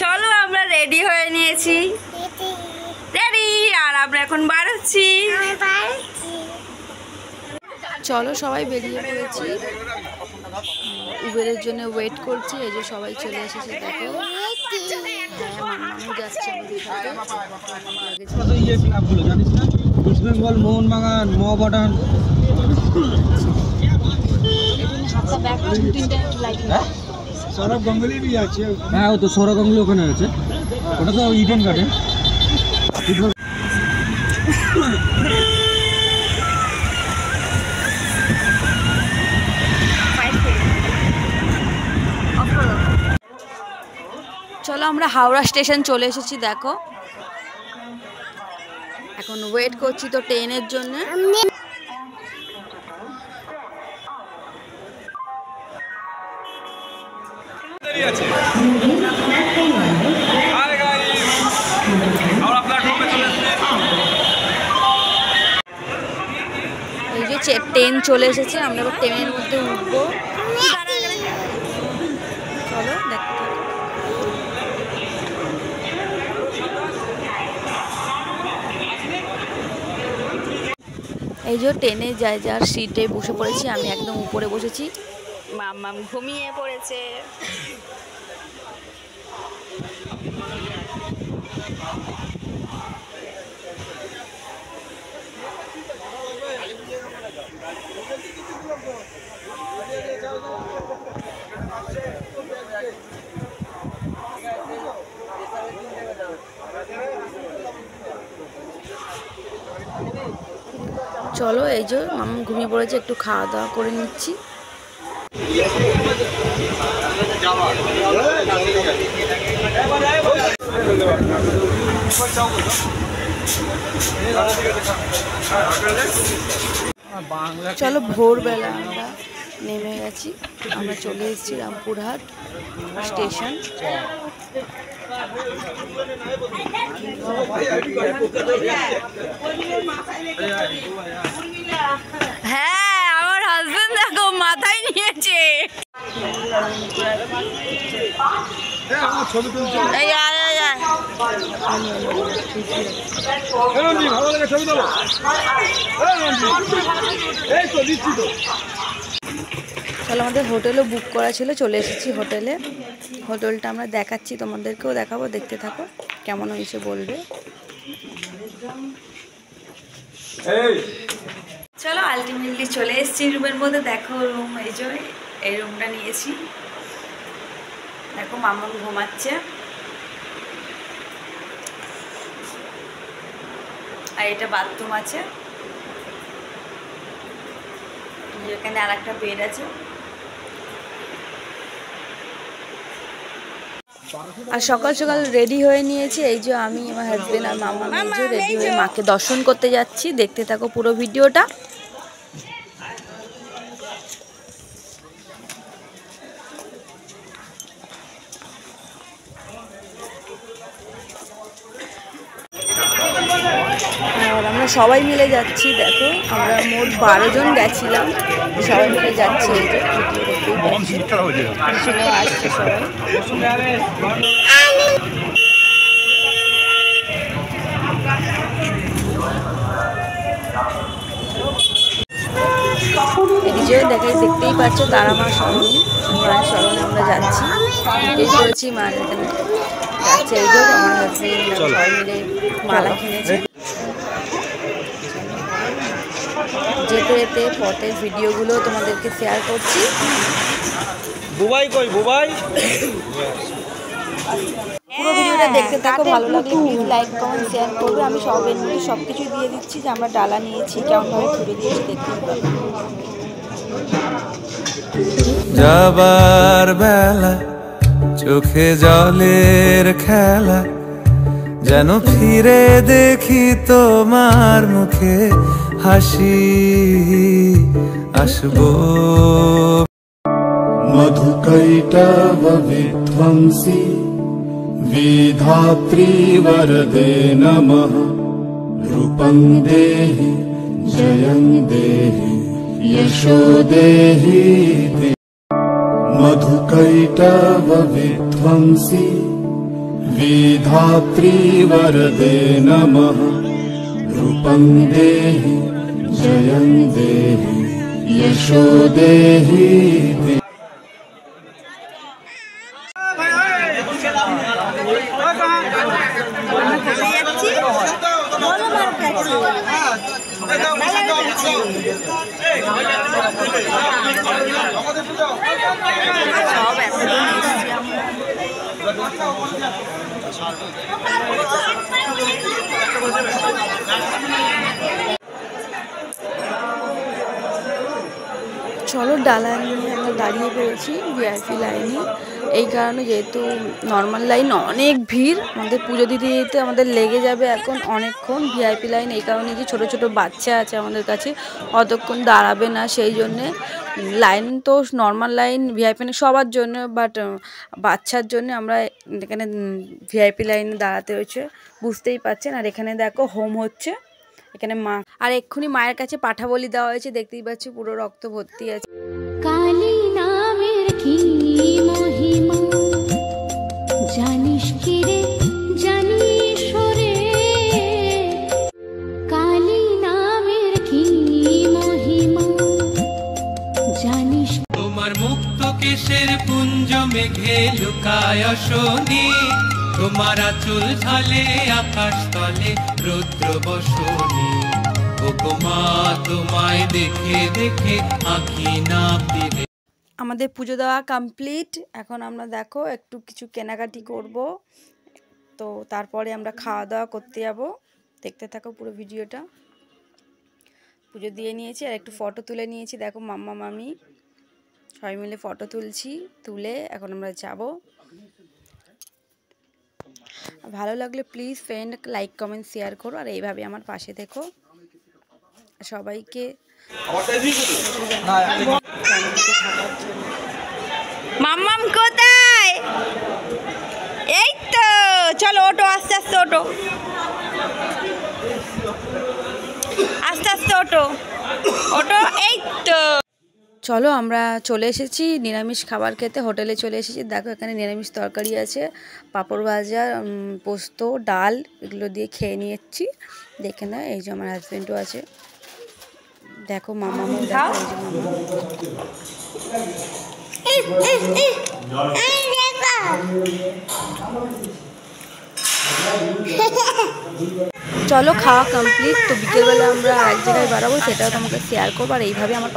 চলো আমরা রেডি হয়ে নিয়েছি, রেডি, আর আমরা এখন বাড়াচ্ছি। চলো সবাই বেরিয়ে পড়েছি, উবেরের জন্য ওয়েট করছি। এই যে সবাই চলে এসেছে, দেখো মাম্মামও যাচ্ছে আমাদের সাথে। ইস্ট বেঙ্গল, মোহনবাগান, মহাবাগান, সৌরভ গাঙ্গুলি भी আছে। হ্যাঁ ও তো সৌরভ গাঙ্গুলি ওখানে আছে, ওটা তো ইডেন গার্ডেন। চলো আমরা হাওড়া স্টেশন চলে এসেছি, দেখো এখন ওয়েট করছি তো ট্রেনের জন্য। এই যে ট্রেন চলে এসেছে, আমরা এবার ট্রেনের মধ্যে উঠবো। চলো দেখতে থাকো। এই যে ট্রেনে যাই যার সিটে বসে পড়েছি, আমি একদম উপরে বসেছি, মাম্মাম ঘুমিয়ে পড়েছে। চলো এই যে মাম্মা ঘুমিয়ে পড়েছে, একটু খাওয়া দাওয়া করে নিচ্ছি। চলো ভোরবেলা আমরা নেমে গেছি, আমরা চলে এসেছি রামপুরহাট স্টেশন। হ্যাঁ আমার হাজবেন্ড দেখো মাথায় নিয়েছে। চলো আমাদের হোটেলও বুক করা ছিল, চলে এসেছি হোটেলে। হোটেলটা আমরা দেখাচ্ছি, তোমাদেরকেও দেখাবো, দেখতে থাকো কেমন হয়েছে বলবে। চলো আলটিমেটলি চলে এসেছি রুমের মধ্যে, দেখো রুম, এই যে এই রুমটা নিয়েছি। দেখো মাম্মা ঘুমাচ্ছে, আর এটা বাথরুম আছে, এখানে আর একটা বেড আছে। আর সকাল সকাল রেডি হয়ে নিয়েছি, এই যে আমি আমার হাজবেন্ড আর মামা নিজে রেডি হয়ে মাকে দর্শন করতে যাচ্ছি। দেখতে থাকো পুরো ভিডিওটা। আর আমরা সবাই মিলে যাচ্ছি, দেখো আমরা মোট 12 জন গেছিলাম, সবাই মিলে যাচ্ছি। এই যে পিছনেও আসছে সবাই। এদিকে দেখতেই পাচ্ছ তারামা সরণি, মায়ের সরণে আমরা যাচ্ছি। এই করেছি মা এখানে যাচ্ছে, এই যে আমার হাজবেন্ড সবাই মিলে মালা কিনেছে। যেতে যেতে পথের ভিডিওগুলো তোমাদেরকে শেয়ার করছি। বুবাই কই বুবাই, পুরো ভিডিওটা দেখতে থাকো, ভালো লাগলে প্লিজ লাইক কমেন্ট শেয়ার করবে। আমি সবের মধ্যে সব কিছু দিয়ে দিচ্ছি, যে আমরা ডালা নিয়েছি, কেমনভাবে ঘুরে দিয়েছি দেখতে পাবো। যাবার বেলা চোখে জলের খেলা, যেন ফিরে দেখি তোমার মুখে হাসি, আসবো। मधुकैटव विध्वंसी विधात्री वरदे नमः। रूपं देहि जयं देहि यशो देहि। मधुकैटव विध्वंसी विधात्री नमः रूपं देहि जयं देहि यशो देहि চলো ডালা নিয়ে আমরা দাঁড়িয়ে পড়েছি ভিআইপি লাইনে। এই কারণে যেহেতু নর্মাল লাইন অনেক ভিড়, আমাদের পুজো দিতে দিতে আমাদের লেগে যাবে এখন অনেকক্ষণ। ভিআইপি লাইন এই কারণে যে ছোটো ছোটো বাচ্চা আছে আমাদের কাছে, অতক্ষণ দাঁড়াবে না, সেই জন্যে লাইন তো নর্মাল লাইন ভিআইপি সবার জন্য, বাট বাচ্চার জন্য আমরা এখানে ভিআইপি লাইনে দাঁড়াতে হয়েছে, বুঝতেই পারছেন। আর এখানে দেখো হোম হচ্ছে, এখানে মা আর এক্ষুনি মায়ের কাছে পাঠা বলি দেওয়া হয়েছে, দেখতেই পাচ্ছি পুরো রক্ত ভর্তি আছে। কালী নামের কি মহিমা জানিস কি রে, জানিস রে, কালী নামের কি মহিমা জানিস। তোমার মুক্ত কেশের পুঞ্জ মেঘে লুকায় শোনে, তোমার আঁচল ঝালে আকাশ তলে রুদ্র বসনে। মা তোমায় দেখে দেখে আঁখি না দিলে। আমাদের পুজো দেওয়া কমপ্লিট। এখন আমরা দেখো একটু কিছু কেনাকাটি করব, তো তারপরে আমরা খাওয়া দাওয়া করতে যাব। দেখতে থাকো পুরো ভিডিওটা। পুজো দিয়ে নিয়েছি আর একটু ফটো তুলে নিয়েছি, দেখো মাম্মা মামি সবাই মিলে ফটো তুলছি, তুলে এখন আমরা যাব। ভালো লাগলে please friend like comment share করো, আর এইভাবে আমার পাশে দেখো সবাইকে। মাম্মাম কোথায়? এই তো চলো ওটো, আস্তে আস্তে ওটো, আস্তে আস্তে ওটো ওটো। এই তো চলো আমরা চলে এসেছি নিরামিষ খাবার খেতে, হোটেলে চলে এসেছি। দেখো এখানে নিরামিষ তরকারি আছে, পাঁপড় ভাজা, পোস্ত, ডাল, এগুলো দিয়ে খেয়ে নিয়েছি। দেখে না, এই যে আমার হাজব্যান্ডও আছে, দেখো মামা দেখো, এই যে চলো খাওয়া কমপ্লিট। তো বিকেলবেলা আমরা এক জায়গায় বেড়াবো, সেটাও তোমাকে শেয়ার করবো, আর এইভাবে আমার